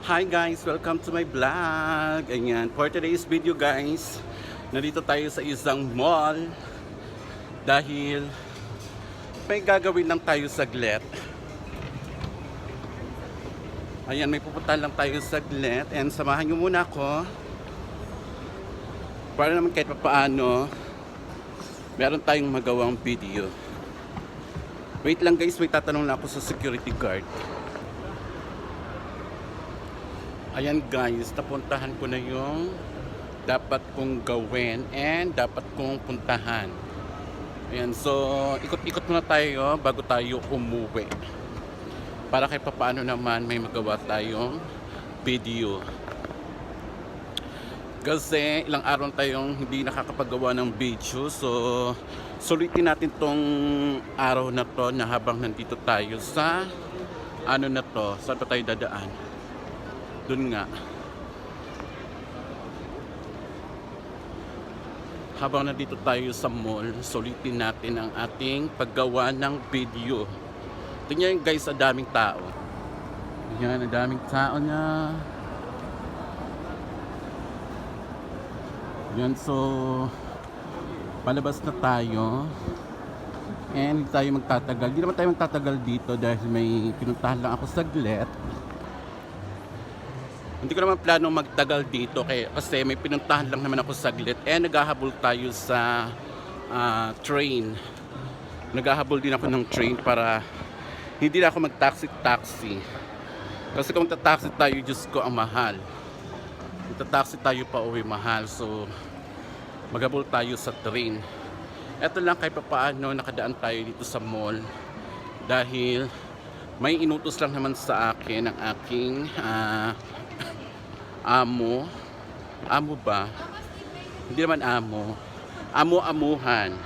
Hi guys, welcome to my vlog. Ayan, for today's video guys, nandito tayo sa isang mall dahil may gagawin lang tayo saglit. Ayan, may pupuntahan lang tayo saglit and samahan nyo muna ako para naman kahit paano meron tayong magawang video. Wait lang guys, may tatanong lang ako sa security guard. Ayan guys, napuntahan ko na yung dapat kong gawin and dapat kong puntahan. Ayan, so ikot-ikot muna tayo bago tayo umuwi. Para kahit paano naman may magawa tayong video. Kasi ilang araw tayong hindi nakakapagawa ng video. So sulitin natin tong araw na to na habang nandito tayo sa ano na to, saan pa tayo dadaan? Doon nga. Habang nandito tayo sa mall, sulitin natin ang ating paggawa ng video. Tingnan nyo guys, ang daming tao. Yan, ang daming tao na. Yan, so palabas na tayo. And hindi tayo magtatagal. Hindi naman tayo magtatagal dito dahil may pinuntahan lang ako saglit. Hindi ko naman plano magtagal dito kasi may pinuntahan lang naman ako saglit. Naghahabol tayo sa train. Naghahabol din ako ng train para hindi na ako mag-taxi. Kasi kung tataxi tayo, Diyos ko, ang mahal. Kung tataxi tayo pa uwi, mahal. So, maghabol tayo sa train. Eto lang kahit paano nakadaan tayo dito sa mall. Dahil may inutos lang naman sa akin ang aking amo ba? Hindi naman amo. Amo-amuhan.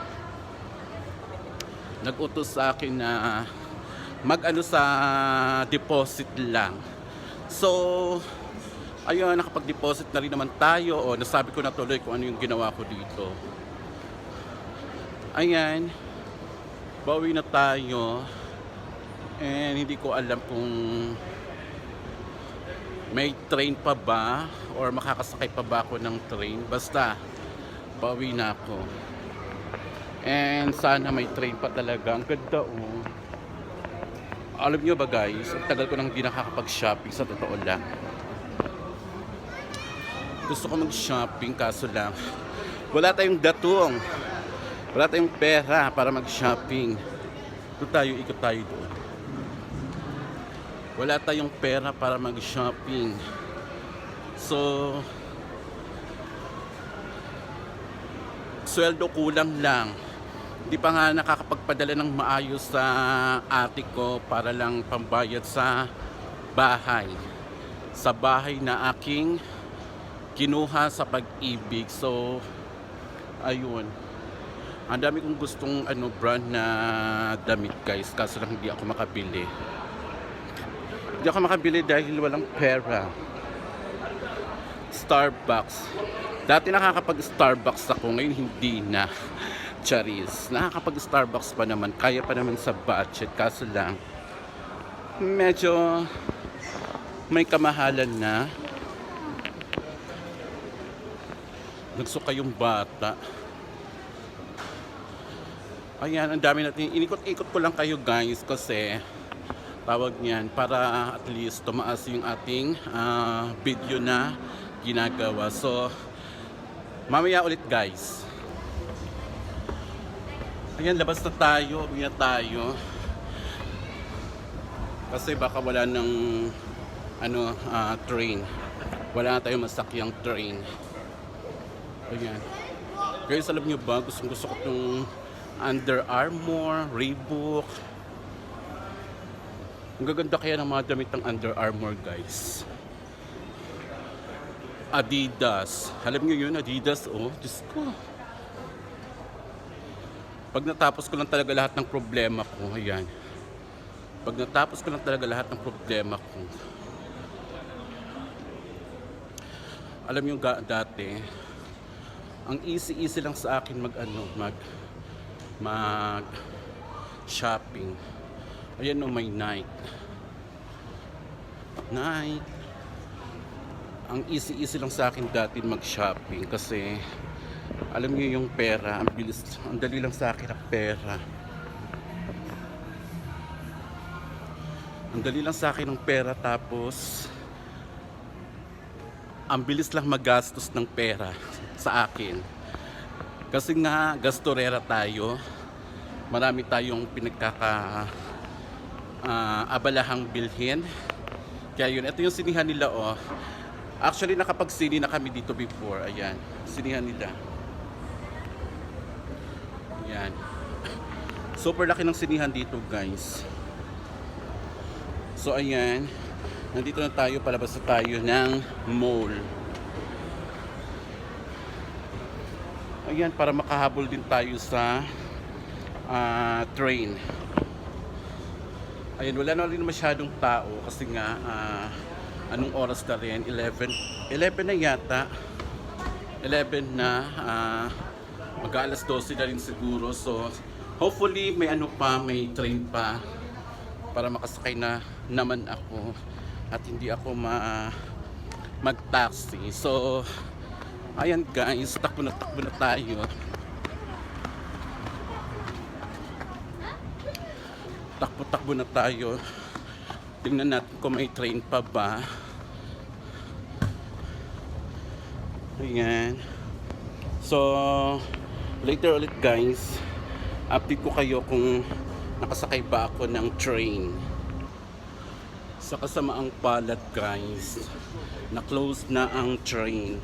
Nag-utos sa akin na mag-ano sa deposit lang. So, ayun, nakapag-deposit na rin naman tayo. O, nasabi ko na tuloy kung ano yung ginawa ko dito. Ayan. Bawi na tayo. And hindi ko alam kung may train pa ba or makakasakay pa ba ako ng train. Basta bawi na ako. And sana may train pa talaga. Ang ganda oh. Alam nyo ba guys, ang tagal ko nang hindi nakakapag-shopping, sa totoo lang. Gusto ko mag-shopping kaso lang wala tayong datong. Wala tayong pera para mag-shopping. Doon tayo, ikot tayo doon. Wala tayong pera para mag-shopping. So, sweldo kulang lang. Hindi pa nga nakakapagpadala ng maayos sa ate ko para lang pambayad sa bahay. Sa bahay na aking kinuha sa Pag-ibig. So, ayun. Ang dami kong gustong brand na damit guys. Kaso lang hindi ako makabili. Hindi ako makabili dahil walang pera. Starbucks. Dati nakakapag-Starbucks ako, ngayon hindi na. Charis. Nakakapag-Starbucks pa naman. Kaya pa naman sa budget. Kaso lang, medyo may kamahalan na. Nagsuka yung bata. Ayan, ang dami natin. Inikot-ikot ko lang kayo guys kasi tawag niyan para at least tumaas yung ating video na ginagawa. So, mamaya ulit guys. Ayan, labas na tayo. Uwi na tayo. Kasi baka wala ng train. Wala na tayong masakyang train. Ayan. Guys, alam nyo ba, gusto ko itong Under Armour, Reebok. Ang gaganda kaya ng mga damit ng Under Armour guys. Adidas. Alam nyo yun, Adidas, oh. Diyos ko. Pag natapos ko lang talaga lahat ng problema ko, ayan. Pag natapos ko lang talaga lahat ng problema ko. Alam nyo dati, ang easy lang sa akin mag shopping. Ayan o, may Nike. Ang easy lang sa akin dati mag-shopping kasi alam niyo yung pera, ang bilis, ang dali lang sa akin ang pera. Ang dali lang sa akin ng pera, tapos ang bilis lang magastos ng pera sa akin. Kasi nga gastorera tayo. Marami tayong abalahang bilhin. Kaya yun, ito yung sinihan nila oh. Actually nakapagsini na kami dito before. Ayan, sinihan nila. Ayan. Super laki ng sinihan dito, guys. So ayan, nandito na tayo, palabas na tayo ng mall. Ayan, para makahabol din tayo sa train. Ayan, wala na rin masyadong tao kasi nga anong oras na rin? 11 na yata. 11 na, mag-aalas 12 na rin siguro. So hopefully may may train pa para makasakay na naman ako at hindi ako mag-taxi. So ayan guys, takbo na tayo. Takbo na tayo. Tingnan natin kung may train pa ba. Ayan. So later ulit guys, update ko kayo kung nakasakay ba ako ng train. Sa kasamaang palad guys, na-close na ang train.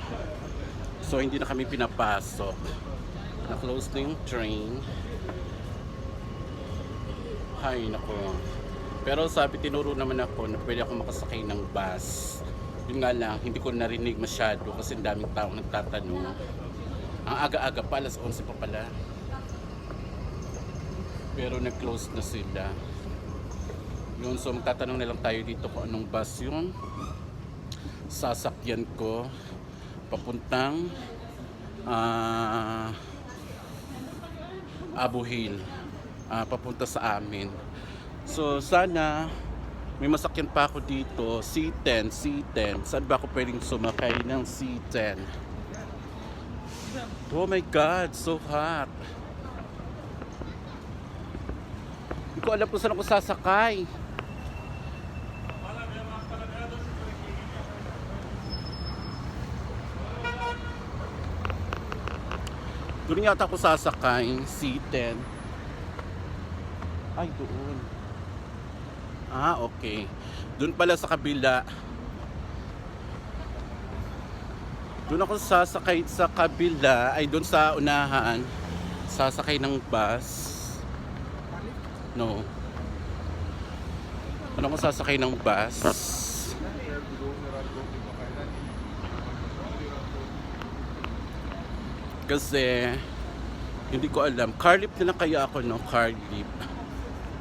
So hindi na kami pinapasok. Na-close na yung train. Hay nako. Pero sabi, tinuro naman ako na pwede ako makasakay ng bus. Yun nga lang, hindi ko narinig masyado kasi daming taong nagtatanong. Ang aga-aga pa, alas 11 pa pala. Pero nag-close na sila. Yun, so magtatanong na lang tayo dito kung anong bus yun. Sasakyan ko papuntang Abu Hill. Papunta sa amin. So sana may masakyan pa ako dito. C10. Saan ba ako pwedeng sumakay ng C10? Oh my God, so hot. Hindi ko alam kung saan ako sasakay. Doon yata ako sasakay, C10. Ay, doon. Okay. Doon pala sa kabila. Doon ako sasakay sa kabila. Ay, doon sa unahan. Sasakay ng bus. No. Doon ako sasakay ng bus. Kasi hindi ko alam. Car lift na lang kaya ako, no? Car lift.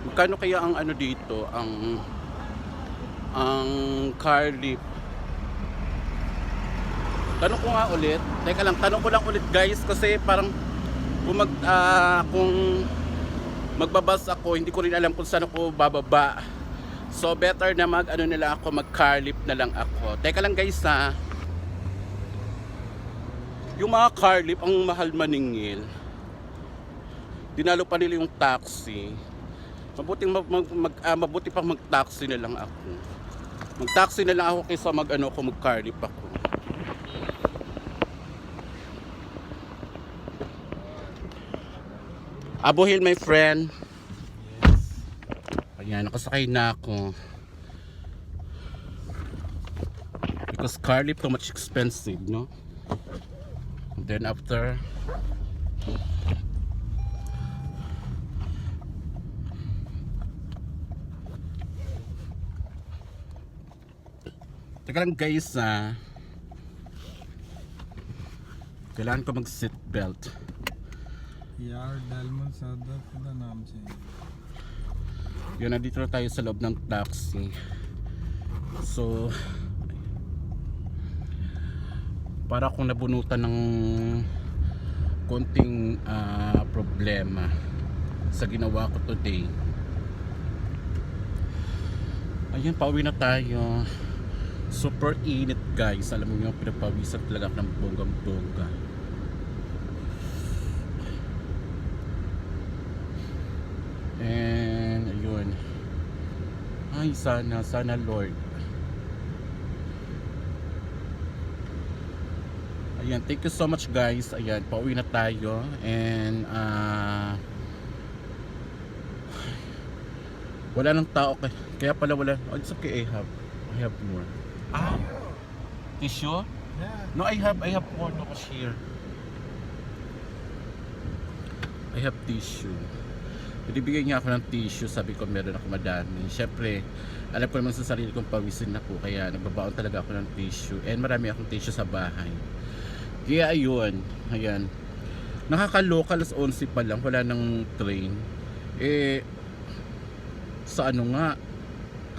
Magkano kaya ang ano dito, ang car lift? Tanong ko nga ulit. Teka lang, tanong ko lang ulit guys kasi parang kung magbabas ako, hindi ko rin alam kung saan ako bababa. So better na mag car lift na lang ako. Teka lang guys ha. Yung mga car lift ang mahal maningil. Dinalo pa nila yung taxi. Mabuti pang mag-taxi na lang ako. Mag-taxi na lang ako kaysa mag-car lift ako. Abu Hill, my friend. Ayan, nakasakay na ako. Because car lift too much expensive, no? And then after teka lang guys kailangan ko mag seat belt. यार डालमन सादा का नाम से Yun, nandito na tayo sa loob ng taxi. So para akong nabunutan ng konting problema sa ginawa ko today. Ayan, pauwi na tayo. Super init guys. Alam mo yung pinapawisan talaga ako ng bonggang-bongga. And ayun. Ay sana Lord. Ayan, thank you so much guys. Ayan, pauwi na tayo. And wala nang tao kaya pala wala. Oh, it's okay, I have more. Tissue? Yeah. No, I have more no cashier. I have tissue. Binibigyan niya ako ng tissue, sabi ko meron ako madami. Syempre, alam ko naman sa sarili kong pawisin ako, kaya nagbabaon talaga ako ng tissue. And marami akong tissue sa bahay. Kaya ayun, ayan. Nakakaloka, alas 11 pa lang, wala nang train. Sa ano nga,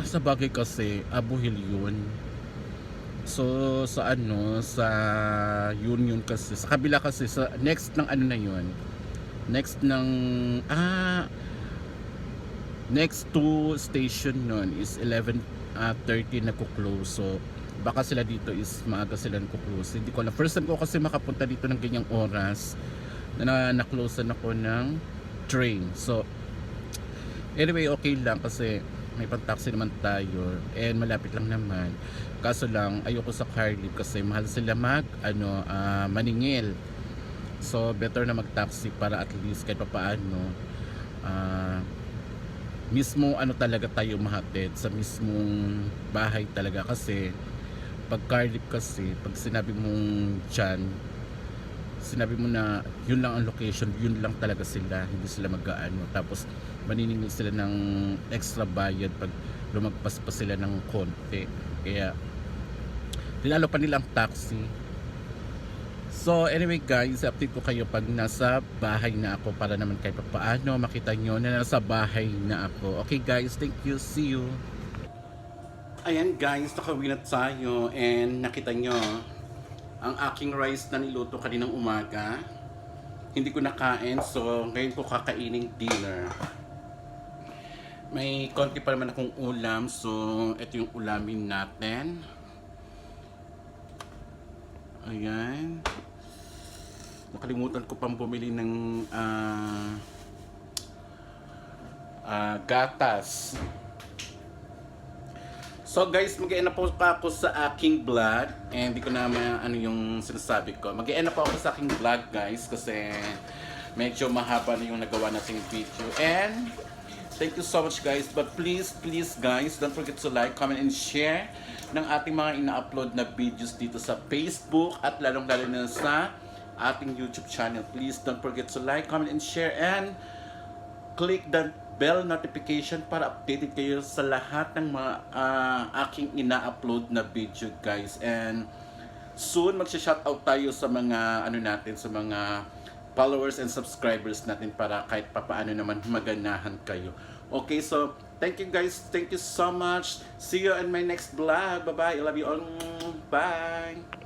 sa bagay kasi, Abu Hill yun. So, sa Union kasi, sa kabila kasi, sa next ng ano na yun. Next ng, next to station nun is 11:30 na kuklose. So, baka sila dito is maaga sila kuklose. Hindi ko alam. First time ko kasi makapunta dito ng ganyang oras na na-closean ako ng train. So, anyway, okay lang kasi may pang-taxi naman tayo and malapit lang naman. Kaso lang, ayoko sa car lift kasi mahal sila maningil. So, better na mag-taxi para at least kahit papaano mismo talaga tayo mahatid sa mismong bahay talaga kasi pag car lift kasi, pag sinabi mong dyan, sinabi mo na yun lang ang location, yun lang talaga sila, hindi sila mag-aano. Tapos maniningil sila ng extra bayad pag lumagpas pa sila ng konti. Kaya tinalo pa nilang taxi. So anyway guys, update ko kayo pag nasa bahay na ako para naman kahit paano makita nyo na nasa bahay na ako. Okay guys, thank you, see you. Ayan guys, nakauwi na tayo and nakita nyo ang aking rice na niluto kaninang umaga. Hindi ko nakain, so ngayon ko kakainin dinner. May konti pa naman akong ulam, so ito yung ulamin natin. Ayan. Nakalimutan ko pang bumili ng gatas. So guys, mag-e-end na po ako sa aking vlog. And hindi ko na ano yung sinasabi ko. Mag-e-end na po ako sa aking vlog guys. Kasi medyo mahaba na yung nagawa nating video. And thank you so much guys. But please guys, don't forget to like, comment, and share ng ating mga ina-upload na videos dito sa Facebook. At lalong-lalo na sa ating YouTube channel. Please don't forget to like, comment, and share. And click the bell notification para updated kayo sa lahat ng mga aking ina-upload na video guys. And soon magsha-shoutout tayo sa mga sa mga followers and subscribers natin para kahit papaano naman maganahan kayo. Okay, so thank you guys, thank you so much. See you in my next vlog. Bye bye, I love you all. Bye.